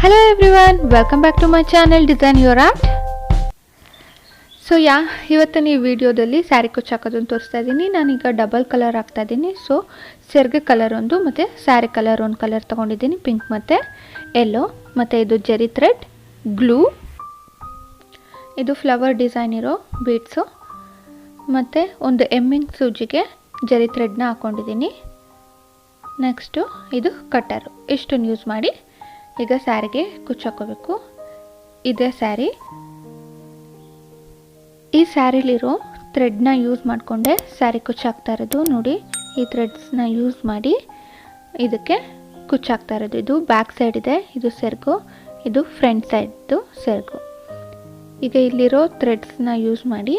Hello everyone, welcome back to my channel Design Your Art. So ಇವತ್ತಿನ ಈ ವಿಡಿಯೋದಲ್ಲಿ ಸ್ಯಾರಿ ಕುಚ್ಚು ಹಾಕೋದನ್ನು ತೋರಿಸ್ತಾ ಇದ್ದೀನಿ. ನಾನೀಗ ಡಬಲ್ ಕಲರ್ ಹಾಕ್ತಾ ಇದ್ದೀನಿ. ಸೊ ಸೆರ್ಗೆ ಕಲರ್ ಒಂದು ಮತ್ತು ಸ್ಯಾರಿ ಕಲರ್ ಒಂದು ಕಲರ್ ತೊಗೊಂಡಿದ್ದೀನಿ, ಪಿಂಕ್ ಮತ್ತು ಯೆಲ್ಲೋ. ಮತ್ತು ಇದು ಜೆರಿ ಥ್ರೆಡ್, ಗ್ಲೂ, ಇದು ಫ್ಲವರ್ ಡಿಸೈನ್ ಇರೋ ಬೀಡ್ಸು, ಮತ್ತು ಒಂದು ಎಮ್ಮಿಂಗ್ ಸೂಜಿಗೆ ಜೆರಿ ಥ್ರೆಡ್ನ ಹಾಕ್ಕೊಂಡಿದ್ದೀನಿ. ನೆಕ್ಸ್ಟು ಇದು ಕಟ್ಟರು. ಇಷ್ಟನ್ನು ಯೂಸ್ ಮಾಡಿ ಈಗ ಸ್ಯಾರಿಗೆ ಕುಚ್ಚು ಹಾಕೋಬೇಕು. ಇದೇ ಸ್ಯಾರಿ. ಈ ಸ್ಯಾರಿಲಿರೋ ಥ್ರೆಡ್ನ ಯೂಸ್ ಮಾಡಿಕೊಂಡೆ ಸ್ಯಾರಿ ಕುಚ್ಚು ಹಾಕ್ತಾ ಇರೋದು. ನೋಡಿ, ಈ ಥ್ರೆಡ್ಸ್ನ ಯೂಸ್ ಮಾಡಿ ಇದಕ್ಕೆ ಕುಚ್ಚು ಹಾಕ್ತಾ ಇರೋದು. ಇದು ಬ್ಯಾಕ್ ಸೈಡ್ ಇದೆ, ಇದು ಸೆರ್ಗು, ಇದು ಫ್ರಂಟ್ ಸೈಡ್ದು ಸೆರ್ಗು. ಈಗ ಇಲ್ಲಿರೋ ಥ್ರೆಡ್ಸ್ನ ಯೂಸ್ ಮಾಡಿ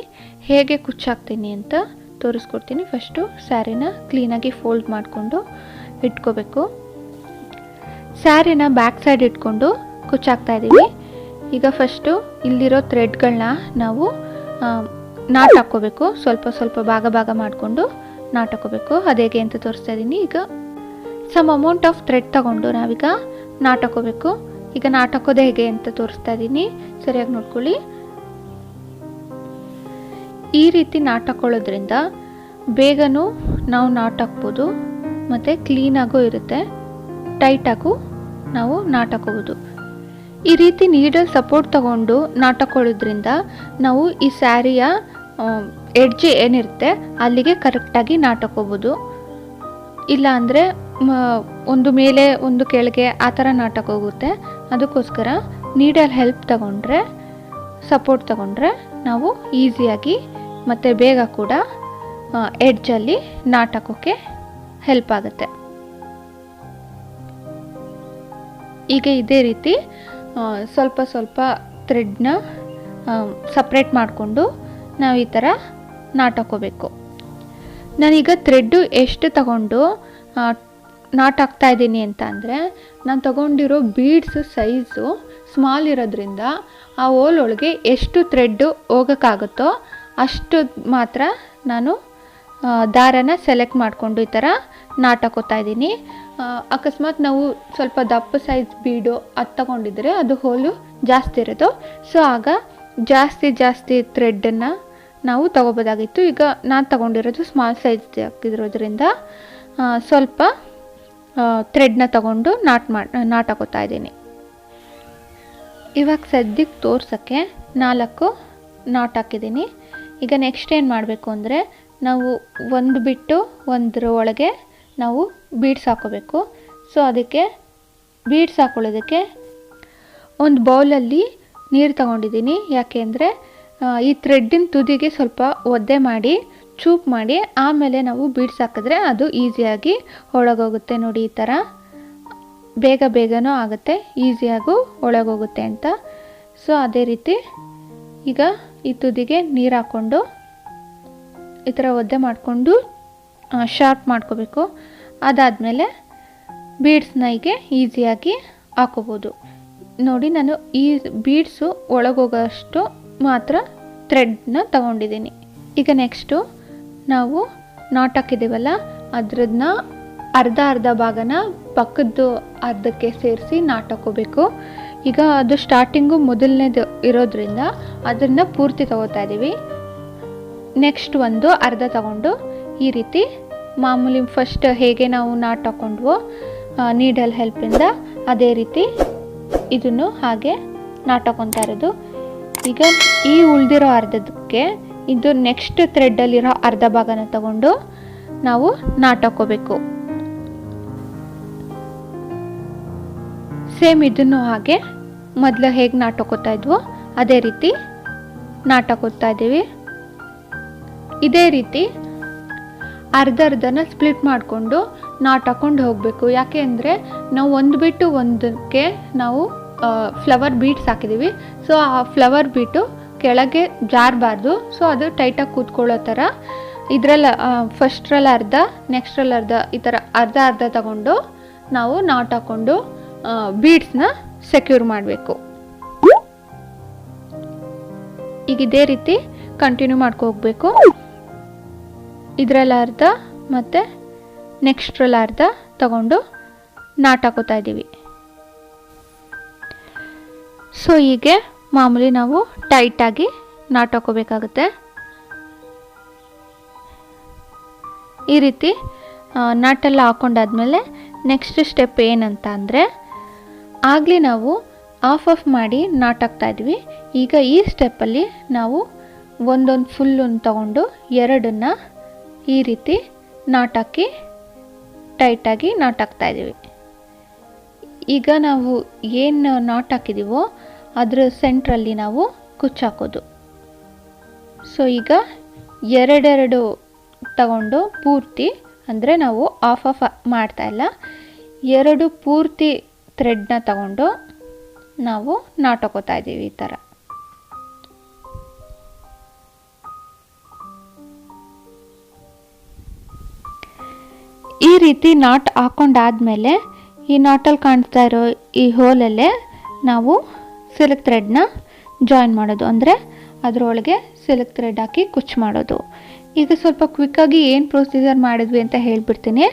ಹೇಗೆ ಕುಚ್ಚು ಹಾಕ್ತೀನಿ ಅಂತ ತೋರಿಸ್ಕೊಡ್ತೀನಿ. ಫಸ್ಟು ಸ್ಯಾರಿನ ಕ್ಲೀನಾಗಿ ಫೋಲ್ಡ್ ಮಾಡಿಕೊಂಡು ಇಟ್ಕೋಬೇಕು. ಸ್ಯಾರಿನ ಬ್ಯಾಕ್ ಸೈಡ್ ಇಟ್ಕೊಂಡು ಕುಚ್ಚು ಹಾಕ್ತಾ ಇದ್ದೀವಿ. ಈಗ ಫಸ್ಟು ಇಲ್ಲಿರೋ ಥ್ರೆಡ್ಗಳನ್ನ ನಾವು ನಾಟ್ ಹಾಕ್ಕೋಬೇಕು. ಸ್ವಲ್ಪ ಸ್ವಲ್ಪ ಭಾಗ ಮಾಡಿಕೊಂಡು ನಾಟ್ ಹಾಕ್ಕೋಬೇಕು. ಅದು ಹೇಗೆ ಅಂತ ತೋರಿಸ್ತಾ ಇದ್ದೀನಿ. ಈಗ ಸಮ್ ಅಮೌಂಟ್ ಆಫ್ ಥ್ರೆಡ್ ತಗೊಂಡು ನಾವೀಗ ನಾಟ್ ಹಾಕ್ಕೋಬೇಕು. ಈಗ ನಾಟ್ ಹಾಕೋದು ಹೇಗೆ ಅಂತ ತೋರಿಸ್ತಾ ಇದ್ದೀನಿ, ಸರಿಯಾಗಿ ನೋಡ್ಕೊಳ್ಳಿ. ಈ ರೀತಿ ನಾಟ್ ಹಾಕ್ಕೊಳ್ಳೋದ್ರಿಂದ ಬೇಗನೂ ನಾವು ನಾಟ್ ಹಾಕ್ಬೋದು ಮತ್ತು ಕ್ಲೀನಾಗೂ ಇರುತ್ತೆ, ಟೈಟಾಗೂ ನಾವು ನಾಟ್ ಹಾಕೋಬೋದು. ಈ ರೀತಿ ನೀಡಲ್ ಸಪೋರ್ಟ್ ತಗೊಂಡು ನಾಟ್ ಹಾಕೊಳ್ಳೋದ್ರಿಂದ ನಾವು ಈ ಸ್ಯಾರಿಯ ಎಡ್ಜ್ ಏನಿರುತ್ತೆ ಅಲ್ಲಿಗೆ ಕರೆಕ್ಟಾಗಿ ನಾಟ್ ಹಾಕೋಬೋದು. ಇಲ್ಲ ಅಂದರೆ ಒಂದು ಮೇಲೆ ಒಂದು ಕೆಳಗೆ ಆ ಥರ ನಾಟ್ ಹಾಕೋಗುತ್ತೆ. ಅದಕ್ಕೋಸ್ಕರ ನೀಡಲ್ ಹೆಲ್ಪ್ ತಗೊಂಡ್ರೆ, ಸಪೋರ್ಟ್ ತಗೊಂಡ್ರೆ ನಾವು ಈಸಿಯಾಗಿ ಮತ್ತು ಬೇಗ ಕೂಡ ಎಡ್ಜಲ್ಲಿ ನಾಟ್ ಹಾಕೋಕ್ಕೆ ಹೆಲ್ಪ್ ಆಗುತ್ತೆ. ಈಗ ಇದೇ ರೀತಿ ಸ್ವಲ್ಪ ಸ್ವಲ್ಪ ಥ್ರೆಡ್ನ ಸಪ್ರೇಟ್ ಮಾಡಿಕೊಂಡು ನಾವು ಈ ಥರ ನಾಟ್ ಹಾಕೋಬೇಕು. ನಾನೀಗ ಥ್ರೆಡ್ಡು ಎಷ್ಟು ತಗೊಂಡು ನಾಟ್ ಹಾಕ್ತಾ ಇದ್ದೀನಿ ಅಂತ ಅಂದರೆ, ನಾನು ತಗೊಂಡಿರೋ ಬೀಡ್ಸು ಸೈಜು ಸ್ಮಾಲ್ ಇರೋದ್ರಿಂದ ಆ ಹೋಲ್ ಒಳಗೆ ಎಷ್ಟು ಥ್ರೆಡ್ಡು ಹೋಗೋಕ್ಕಾಗುತ್ತೋ ಅಷ್ಟು ಮಾತ್ರ ನಾನು ದಾರನ ಸೆಲೆಕ್ಟ್ ಮಾಡಿಕೊಂಡು ಈ ಥರ ನಾಟ್ ಹಾಕೋತಾ ಇದ್ದೀನಿ. ಅಕಸ್ಮಾತ್ ನಾವು ಸ್ವಲ್ಪ ದಪ್ಪ ಸೈಜ್ ಬೀಡು ಅದು ತಗೊಂಡಿದ್ರೆ ಅದು ಹೋಲು ಜಾಸ್ತಿ ಇರೋದು. ಸೊ ಆಗ ಜಾಸ್ತಿ ಥ್ರೆಡ್ಡನ್ನು ನಾವು ತಗೋಬೋದಾಗಿತ್ತು. ಈಗ ನಾನು ತಗೊಂಡಿರೋದು ಸ್ಮಾಲ್ ಸೈಜ್ ಆಗಿರೋದ್ರಿಂದ ಸ್ವಲ್ಪ ಥ್ರೆಡ್ನ ತಗೊಂಡು ನಾಟ್ ಹಾಕೋತಾ ಇದ್ದೀನಿ. ಇವಾಗ ಸದ್ಯಕ್ಕೆ ತೋರ್ಸೋಕ್ಕೆ 4 ನಾಟ್ ಹಾಕಿದ್ದೀನಿ. ಈಗ ನೆಕ್ಸ್ಟ್ ಏನು ಮಾಡಬೇಕು ಅಂದರೆ, ನಾವು ಒಂದು ಬಿಟ್ಟು ಒಂದರ ಒಳಗೆ ನಾವು ಬೀಡ್ಸ್ ಹಾಕೋಬೇಕು. ಸೊ ಅದಕ್ಕೆ ಬೀಡ್ಸ್ ಹಾಕೊಳ್ಳೋದಕ್ಕೆ ಒಂದು ಬೌಲಲ್ಲಿ ನೀರು ತಗೊಂಡಿದ್ದೀನಿ. ಯಾಕೆ ಅಂದರೆ ಈ ಥ್ರೆಡ್ಡಿನ ತುದಿಗೆ ಸ್ವಲ್ಪ ಒದ್ದೆ ಮಾಡಿ ಚೂಪ್ ಮಾಡಿ ಆಮೇಲೆ ನಾವು ಬೀಡ್ಸ್ ಹಾಕಿದ್ರೆ ಅದು ಈಸಿಯಾಗಿ ಒಳಗೋಗುತ್ತೆ. ನೋಡಿ, ಈ ಥರ ಬೇಗನೂ ಆಗುತ್ತೆ, ಈಸಿಯಾಗೂ ಒಳಗೋಗುತ್ತೆ ಅಂತ. ಸೊ ಅದೇ ರೀತಿ ಈಗ ಈ ತುದಿಗೆ ನೀರು ಹಾಕ್ಕೊಂಡು ಈ ಥರ ಒದ್ದೆ ಮಾಡಿಕೊಂಡು ಶಾರ್ಪ್ ಮಾಡ್ಕೋಬೇಕು. ಅದಾದಮೇಲೆ ಬೀಡ್ಸ್ನ ಹೀಗೆ ಈಸಿಯಾಗಿ ಹಾಕೋಬೋದು. ನೋಡಿ, ನಾನು ಈ ಬೀಡ್ಸು ಒಳಗೋಗೋಷ್ಟು ಮಾತ್ರ ಥ್ರೆಡ್ನ ತಗೊಂಡಿದ್ದೀನಿ. ಈಗ ನೆಕ್ಸ್ಟು ನಾವು ನಾಟ್ ಹಾಕಿದ್ದೀವಲ್ಲ ಅದರನ್ನ ಅರ್ಧ ಭಾಗನ ಪಕ್ಕದ್ದು ಅರ್ಧಕ್ಕೆ ಸೇರಿಸಿ ನಾಟ್ ಹಾಕೋಬೇಕು. ಈಗ ಅದು ಸ್ಟಾರ್ಟಿಂಗು ಮೊದಲನೇದು ಇರೋದ್ರಿಂದ ಅದನ್ನು ಪೂರ್ತಿ ತಗೋತಾ ಇದ್ದೀವಿ. ನೆಕ್ಸ್ಟ್ ಒಂದು ಅರ್ಧ ತಗೊಂಡು ಈ ರೀತಿ ಮಾಮೂಲಿ ಫಸ್ಟ್ ಹೇಗೆ ನಾವು ನಾಟ್ ಹಾಕ್ಕೊಂಡ್ವೋ ನೀಡಲ್ ಹೆಲ್ಪಿಂದ ಅದೇ ರೀತಿ ಇದನ್ನು ಹಾಗೆ ನಾಟ್ ಹಾಕ್ಕೊತಾ ಇರೋದು. ಈಗ ಈ ಉಳಿದಿರೋ ಅರ್ಧಕ್ಕೆ ಇದು ನೆಕ್ಸ್ಟ್ ಥ್ರೆಡ್ಡಲ್ಲಿರೋ ಅರ್ಧ ಭಾಗನ ತಗೊಂಡು ನಾವು ನಾಟ್ ಹಾಕ್ಕೋಬೇಕು. ಸೇಮ್ ಇದನ್ನು ಹಾಗೆ ಮೊದಲು ಹೇಗೆ ನಾಟ್ ಹಾಕ್ಕೋತಾ ಇದ್ವೋ ಅದೇ ರೀತಿ ನಾಟ್ ಹಾಕ್ಕೋತಾ ಇದ್ದೀವಿ. ಇದೇ ರೀತಿ ಅರ್ಧನ ಸ್ಪ್ಲಿಟ್ ಮಾಡಿಕೊಂಡು ನಾಟ್ ಹಾಕ್ಕೊಂಡು ಹೋಗಬೇಕು. ಯಾಕೆ ಅಂದರೆ ನಾವು ಒಂದು ಬಿಟ್ಟು ಒಂದಕ್ಕೆ ನಾವು ಫ್ಲವರ್ ಬೀಡ್ಸ್ ಹಾಕಿದ್ದೀವಿ. ಸೊ ಆ ಫ್ಲವರ್ ಬೀಟು ಕೆಳಗೆ ಜಾರಬಾರ್ದು. ಸೊ ಅದು ಟೈಟಾಗಿ ಕೂತ್ಕೊಳ್ಳೋ ಥರ ಇದರಲ್ಲಿ ಫಸ್ಟ್ರಲ್ಲಿ ಅರ್ಧ, ನೆಕ್ಸ್ಟ್ರಲ್ಲಿ ಅರ್ಧ, ಈ ಥರ ಅರ್ಧ ತಗೊಂಡು ನಾವು ನಾಟ್ ಹಾಕ್ಕೊಂಡು ಬೀಡ್ಸ್ನ ಸೆಕ್ಯೂರ್ ಮಾಡಬೇಕು. ಈಗ ಇದೇ ರೀತಿ ಕಂಟಿನ್ಯೂ ಮಾಡ್ಕೋಬೇಕು. ಇದರಲ್ಲಿ ಅರ್ಧ ಮತ್ತು ನೆಕ್ಸ್ಟ್ರಲ್ಲಿ ಅರ್ಧ ತಗೊಂಡು ನಾಟ್ ಹಾಕೋತಾ ಇದ್ದೀವಿ. ಸೊ ಹೀಗೆ ಮಾಮೂಲಿ ನಾವು ಟೈಟಾಗಿ ನಾಟ್ ಹಾಕೋಬೇಕಾಗುತ್ತೆ. ಈ ರೀತಿ ನಾಟೆಲ್ಲ ಹಾಕೊಂಡಾದ್ಮೇಲೆ ನೆಕ್ಸ್ಟ್ ಸ್ಟೆಪ್ ಏನಂತ ಅಂದರೆ, ಆಗಲೇ ನಾವು ಆಫ್ ಮಾಡಿ ನಾಟ್ ಹಾಕ್ತಾ ಇದ್ವಿ. ಈಗ ಈ ಸ್ಟೆಪ್ಪಲ್ಲಿ ನಾವು ಒಂದೊಂದು ಫುಲ್ಲನ್ನು ತಗೊಂಡು ಎರಡನ್ನು ಈ ರೀತಿ ನಾಟ್ ಹಾಕಿ ಟೈಟಾಗಿ ನಾಟ್ ಹಾಕ್ತಾ ಇದ್ದೀವಿ. ಈಗ ನಾವು ಏನು ನಾಟ್ ಹಾಕಿದ್ದೀವೋ ಅದರ ಸೆಂಟ್ರಲ್ಲಿ ನಾವು ಕುಚ್ಚು ಹಾಕೋದು. ಸೊ ಈಗ ಎರಡೆರಡು ತಗೊಂಡು ಪೂರ್ತಿ, ಅಂದರೆ ನಾವು ಆಫ್ ಮಾಡ್ತಾ ಇಲ್ಲ, ಎರಡು ಪೂರ್ತಿ ಥ್ರೆಡ್ನ ತಗೊಂಡು ನಾವು ನಾಟ್ ಹಾಕೋತಾ ಇದ್ದೀವಿ ಈ ಥರ. ಈ ರೀತಿ ನಾಟ್ ಹಾಕೊಂಡಾದ್ಮೇಲೆ ಈ ನಾಟಲ್ಲಿ ಕಾಣ್ತಾ ಇರೋ ಈ ಹೋಲಲ್ಲೇ ನಾವು ಸಿಲ್ಕ್ ಥ್ರೆಡ್ನ ಜಾಯಿನ್ ಮಾಡೋದು, ಅಂದರೆ ಅದರೊಳಗೆ ಸಿಲ್ಕ್ ಥ್ರೆಡ್ ಹಾಕಿ ಕುಚ್ಚು ಮಾಡೋದು. ಈಗ ಸ್ವಲ್ಪ ಕ್ವಿಕ್ಕಾಗಿ ಏನು ಪ್ರೊಸೀಜರ್ ಮಾಡಿದ್ವಿ ಅಂತ ಹೇಳ್ಬಿಡ್ತೀನಿ.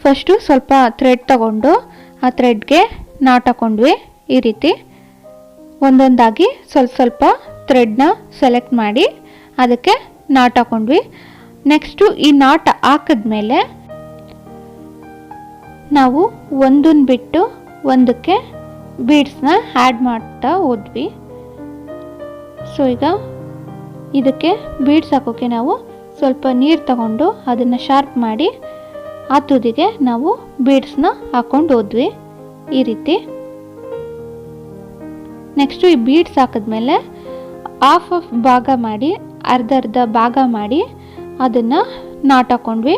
ಫಸ್ಟು ಸ್ವಲ್ಪ ಥ್ರೆಡ್ ತಗೊಂಡು ಆ ಥ್ರೆಡ್ಗೆ ನಾಟ್ ಹಾಕೊಂಡ್ವಿ. ಈ ರೀತಿ ಒಂದೊಂದಾಗಿ ಸ್ವಲ್ಪ ಥ್ರೆಡ್ನ ಸೆಲೆಕ್ಟ್ ಮಾಡಿ ಅದಕ್ಕೆ ನಾಟ್ ಹಾಕೊಂಡ್ವಿ. ನೆಕ್ಸ್ಟು ಈ ನಾಟ್ ಹಾಕಿದ್ಮೇಲೆ ನಾವು ಒಂದನ್ನು ಬಿಟ್ಟು ಒಂದಕ್ಕೆ ಬೀಡ್ಸ್ನ ಆ್ಯಡ್ ಮಾಡ್ತಾ ಹೋದ್ವಿ. ಸೊ ಈಗ ಇದಕ್ಕೆ ಬೀಡ್ಸ್ ಹಾಕೋಕ್ಕೆ ನಾವು ಸ್ವಲ್ಪ ನೀರು ತಗೊಂಡು ಅದನ್ನು ಶಾರ್ಪ್ ಮಾಡಿ ಆ ತುದಿಗೆ ನಾವು ಬೀಡ್ಸ್ನ ಹಾಕೊಂಡು ಹೋದ್ವಿ ಈ ರೀತಿ. ನೆಕ್ಸ್ಟು ಈ ಬೀಡ್ಸ್ ಹಾಕಿದ್ಮೇಲೆ ಹಾಫ್ ಭಾಗ ಮಾಡಿ ಅರ್ಧ ಭಾಗ ಮಾಡಿ ಅದನ್ನು ನಾಟ್ ಹಾಕೊಂಡ್ವಿ.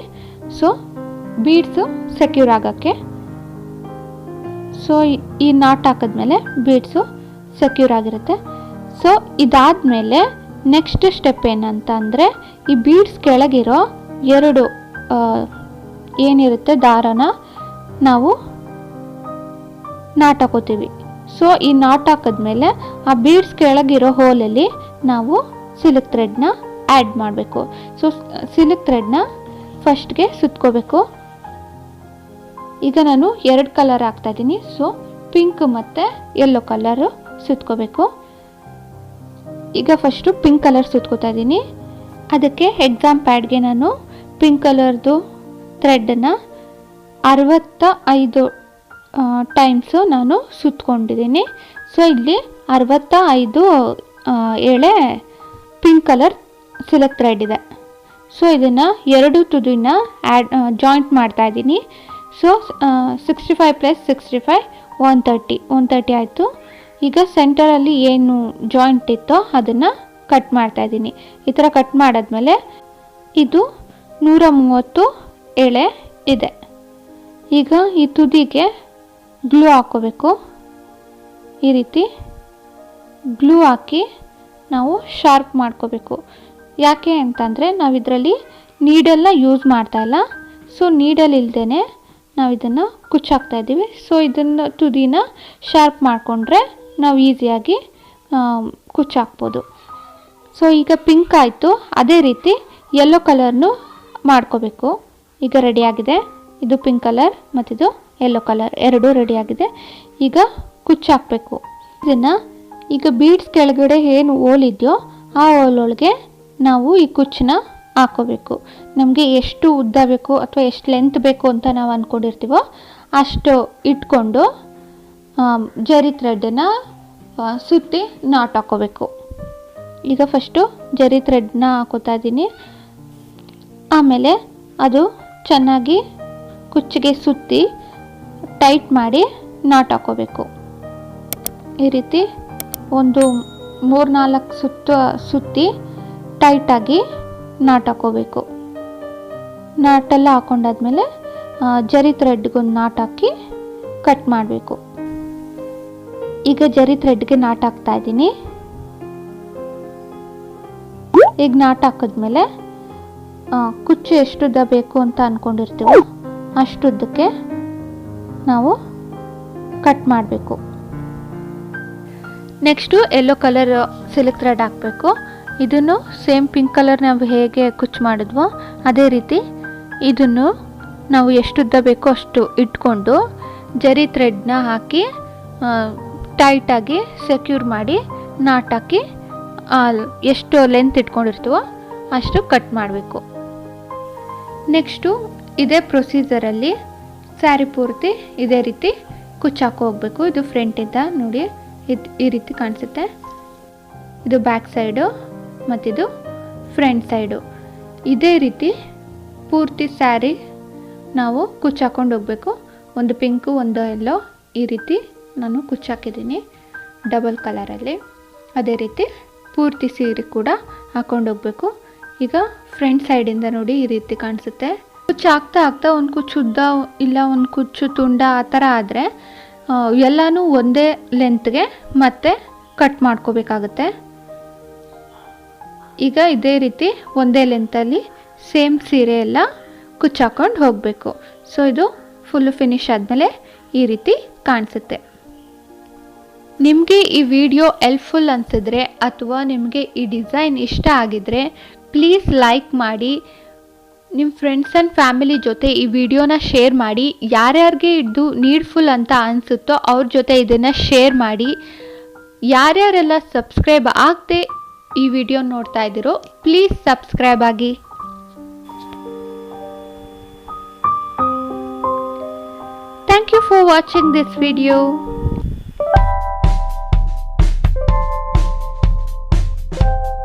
ಸೊ ಬೀಡ್ಸು ಸೆಕ್ಯೂರ್ ಆಗೋಕ್ಕೆ. ಸೊ ಈ ನಾಟ್ ಹಾಕಿದ್ಮೇಲೆ ಬೀಡ್ಸು ಸೆಕ್ಯೂರ್ ಆಗಿರುತ್ತೆ. ಸೊ ಇದಾದಮೇಲೆ ನೆಕ್ಸ್ಟ್ ಸ್ಟೆಪ್ ಏನಂತ ಅಂದರೆ, ಈ ಬೀಡ್ಸ್ ಕೆಳಗಿರೋ ಎರಡು ಏನಿರುತ್ತೆ ದಾರನ ನಾವು ನಾಟ್ ಹಾಕೋತೀವಿ. ಸೊ ಈ ನಾಟ್ ಹಾಕಿದ್ಮೇಲೆ ಆ ಬೀಡ್ಸ್ ಕೆಳಗಿರೋ ಹೋಲಲ್ಲಿ ನಾವು ಸಿಲ್ಕ್ ಥ್ರೆಡ್ನ ಆ್ಯಡ್ ಮಾಡಬೇಕು. ಸೊ ಸಿಲ್ಕ್ ಥ್ರೆಡ್ನ ಫಸ್ಟ್ಗೆ ಸುತ್ಕೋಬೇಕು. ಈಗ ನಾನು 2 ಕಲರ್ ಹಾಕ್ತಾ ಇದ್ದೀನಿ. ಸೊ ಪಿಂಕ್ ಮತ್ತು ಯೆಲ್ಲೋ ಕಲರು ಸುತ್ಕೋಬೇಕು. ಈಗ ಫಸ್ಟು ಪಿಂಕ್ ಕಲರ್ ಸುತ್ಕೋತಾ ಇದ್ದೀನಿ. ಅದಕ್ಕೆ ಎಕ್ಸಾಮ್ ಪ್ಯಾಡ್ಗೆ ನಾನು ಪಿಂಕ್ ಕಲರ್ದು ಥ್ರೆಡ್ಡನ್ನು 65 ಟೈಮ್ಸು ನಾನು ಸುತ್ಕೊಂಡಿದ್ದೀನಿ. ಸೊ ಇಲ್ಲಿ 65 ಎಳೆ ಪಿಂಕ್ ಕಲರ್ ಸಿಲ್ಕ್ ಥ್ರೆಡ್ ಇದೆ. ಸೊ ಇದನ್ನು ಎರಡು ತುದಿನ ಜಾಯಿಂಟ್ ಮಾಡ್ತಾ ಇದ್ದೀನಿ. ಸೊ 65 + 65 130 ಆಯಿತು. ಈಗ ಸೆಂಟರಲ್ಲಿ ಏನು ಜಾಯಿಂಟ್ ಇತ್ತೋ ಅದನ್ನು ಕಟ್ ಮಾಡ್ತಾ ಇದ್ದೀನಿ. ಈ ಥರ ಕಟ್ ಮಾಡಾದ್ಮೇಲೆ ಇದು 130 ಎಳೆ ಇದೆ. ಈಗ ಈ ತುದಿಗೆ ಗ್ಲೂ ಹಾಕೋಬೇಕು. ಈ ರೀತಿ ಗ್ಲೂ ಹಾಕಿ ನಾವು ಶಾರ್ಪ್ ಮಾಡ್ಕೋಬೇಕು. ಯಾಕೆ ಅಂತಂದರೆ ನಾವು ಇದರಲ್ಲಿ ನೀಡಲ್ನ ಯೂಸ್ ಮಾಡ್ತಾ ಇಲ್ಲ. ಸೊ ನೀಡಲ್ ಇಲ್ದೇ ನಾವು ಇದನ್ನು ಕುಚ್ಚಾಕ್ತಾ ಇದ್ದೀವಿ. ಸೊ ಇದನ್ನು ತುದಿನ ಶಾರ್ಪ್ ಮಾಡಿಕೊಂಡ್ರೆ ನಾವು ಈಸಿಯಾಗಿ ಕುಚ್ಚಾಕ್ಬೋದು. ಸೊ ಈಗ ಪಿಂಕ್ ಆಯಿತು. ಅದೇ ರೀತಿ ಯೆಲ್ಲೋ ಕಲರ್ನು ಮಾಡ್ಕೋಬೇಕು. ಈಗ ರೆಡಿಯಾಗಿದೆ. ಇದು ಪಿಂಕ್ ಕಲರ್ ಮತ್ತಿದು ಯೆಲ್ಲೋ ಕಲರ್ ಎರಡೂ ರೆಡಿಯಾಗಿದೆ. ಈಗ ಕುಚ್ಚಾಕಬೇಕು. ಇದನ್ನು ಈಗ ಬೀಡ್ಸ್ ಕೆಳಗಡೆ ಏನು ಹೋಲಿದೆಯೋ ಆ ಹೋಲೊಳಗೆ ನಾವು ಈ ಕುಚ್ಚನ್ನ ಹಾಕೋಬೇಕು. ನಮಗೆ ಎಷ್ಟು ಉದ್ದ ಬೇಕು ಅಥವಾ ಎಷ್ಟು ಲೆಂತ್ ಬೇಕು ಅಂತ ನಾವು ಅಂದ್ಕೊಂಡಿರ್ತೀವೋ ಅಷ್ಟು ಇಟ್ಕೊಂಡು ಜರಿ ಥ್ರೆಡ್ಡನ್ನು ಸುತ್ತಿ ನಾಟ್ ಹಾಕೋಬೇಕು. ಈಗ ಫಸ್ಟು ಜರಿ ಥ್ರೆಡ್ನ ಹಾಕೋತಾ ಇದ್ದೀನಿ. ಆಮೇಲೆ ಅದು ಚೆನ್ನಾಗಿ ಕುಚ್ಚಿಗೆ ಸುತ್ತಿ ಟೈಟ್ ಮಾಡಿ ನಾಟ್ ಹಾಕೋಬೇಕು. ಈ ರೀತಿ ಒಂದು 3-4 ಸುತ್ತಿ ಟೈಟಾಗಿ ನಾಟ್ ಹಾಕೋಬೇಕು. ನಾಟೆಲ್ಲ ಹಾಕೊಂಡಾದ್ಮೇಲೆ ಜರಿ ಥ್ರೆಡ್ಗೊಂದು ನಾಟ್ ಹಾಕಿ ಕಟ್ ಮಾಡಬೇಕು. ಈಗ ಜರಿ ಥ್ರೆಡ್ಗೆ ನಾಟ್ ಹಾಕ್ತಾ ಇದ್ದೀನಿ. ಈಗ ನಾಟ್ ಹಾಕಿದ್ಮೇಲೆ ಕುಚ್ಚು ಎಷ್ಟುದ್ದ ಬೇಕು ಅಂತ ಅಂದ್ಕೊಂಡಿರ್ತೀವೋ ಅಷ್ಟುದ್ದಕ್ಕೆ ನಾವು ಕಟ್ ಮಾಡಬೇಕು. Next yellow colour silk thread ಹಾಕಬೇಕು. ಇದನ್ನು ಸೇಮ್ ಪಿಂಕ್ ಕಲರ್ ನಾವು ಹೇಗೆ ಕುಚ್ಚು ಮಾಡಿದ್ವೋ ಅದೇ ರೀತಿ ಇದನ್ನು ನಾವು ಎಷ್ಟುದ್ದ ಬೇಕೋ ಅಷ್ಟು ಇಟ್ಕೊಂಡು ಜರಿ ಥ್ರೆಡ್ನ ಹಾಕಿ ಟೈಟಾಗಿ ಸೆಕ್ಯೂರ್ ಮಾಡಿ ನಾಟಾಕಿ ಎಷ್ಟು ಲೆಂತ್ ಇಟ್ಕೊಂಡಿರ್ತೀವೋ ಅಷ್ಟು ಕಟ್ ಮಾಡಬೇಕು. ನೆಕ್ಸ್ಟು ಇದೇ ಪ್ರೊಸೀಜರಲ್ಲಿ ಸ್ಯಾರಿ ಪೂರ್ತಿ ಇದೇ ರೀತಿ ಕುಚ್ಚಾಕೋ ಹೋಗಬೇಕು. ಇದು ಫ್ರಂಟಿಂದ ನೋಡಿ ಈ ರೀತಿ ಕಾಣಿಸುತ್ತೆ. ಇದು ಬ್ಯಾಕ್ ಸೈಡು ಮತ್ತಿದು ಫ್ರಂಟ್ ಸೈಡು. ಇದೇ ರೀತಿ ಪೂರ್ತಿ ಸ್ಯಾರಿ ನಾವು ಕುಚ್ಚಾಕೊಂಡು ಹೋಗಬೇಕು. ಒಂದು ಪಿಂಕು ಒಂದು ಎಲ್ಲೋ ಈ ರೀತಿ ನಾನು ಕುಚ್ಚಾಕಿದ್ದೀನಿ ಡಬಲ್ ಕಲರಲ್ಲಿ. ಅದೇ ರೀತಿ ಪೂರ್ತಿ ಸೀರೆ ಕೂಡ ಹಾಕೊಂಡು ಹೋಗಬೇಕು. ಈಗ ಫ್ರಂಟ್ ಸೈಡಿಂದ ನೋಡಿ ಈ ರೀತಿ ಕಾಣಿಸುತ್ತೆ. ಕುಚ್ಚು ಆಗ್ತಾ ಒಂದು ಕುಚ್ಚು ಉದ್ದ ಇಲ್ಲ ಒಂದು ಕುಚ್ಚು ತುಂಡ ಆ ಥರ ಆದರೆ ಎಲ್ಲನೂ ಒಂದೇ ಲೆಂತ್ಗೆ ಮತ್ತೆ ಕಟ್ ಮಾಡ್ಕೋಬೇಕಾಗುತ್ತೆ. ಈಗ ಇದೇ ರೀತಿ ಒಂದೇ ಲೆಂತಲ್ಲಿ ಸೇಮ್ ಸೀರೆ ಎಲ್ಲ ಕುಚ್ಚಾಕೊಂಡು ಹೋಗಬೇಕು. ಸೊ ಇದು ಫುಲ್ಲು ಫಿನಿಶ್ ಆದಮೇಲೆ ಈ ರೀತಿ ಕಾಣಿಸುತ್ತೆ. ನಿಮಗೆ ಈ ವಿಡಿಯೋ ಹೆಲ್ಪ್ಫುಲ್ ಅನಿಸಿದ್ರೆ ಅಥವಾ ನಿಮಗೆ ಈ ಡಿಸೈನ್ ಇಷ್ಟ ಆಗಿದ್ರೆ ಪ್ಲೀಸ್ ಲೈಕ್ ಮಾಡಿ, ನಿಮ್ಮ ಫ್ರೆಂಡ್ಸ್ ಆ್ಯಂಡ್ ಫ್ಯಾಮಿಲಿ ಜೊತೆ ಈ ವಿಡಿಯೋನ ಶೇರ್ ಮಾಡಿ. ಯಾರ್ಯಾರಿಗೆ ಇದು ನೀಡ್ಫುಲ್ ಅಂತ ಅನಿಸುತ್ತೋ ಅವ್ರ ಜೊತೆ ಇದನ್ನು ಶೇರ್ ಮಾಡಿ. ಯಾರ್ಯಾರೆಲ್ಲ ಸಬ್ಸ್ಕ್ರೈಬ್ ಆಗದೆ ಈ ವಿಡಿಯೋ ನೋಡ್ತಾ ಇದ್ದೀರೋ ಪ್ಲೀಸ್ ಸಬ್ಸ್ಕ್ರೈಬ್ ಆಗಿ. Thank you for watching this video.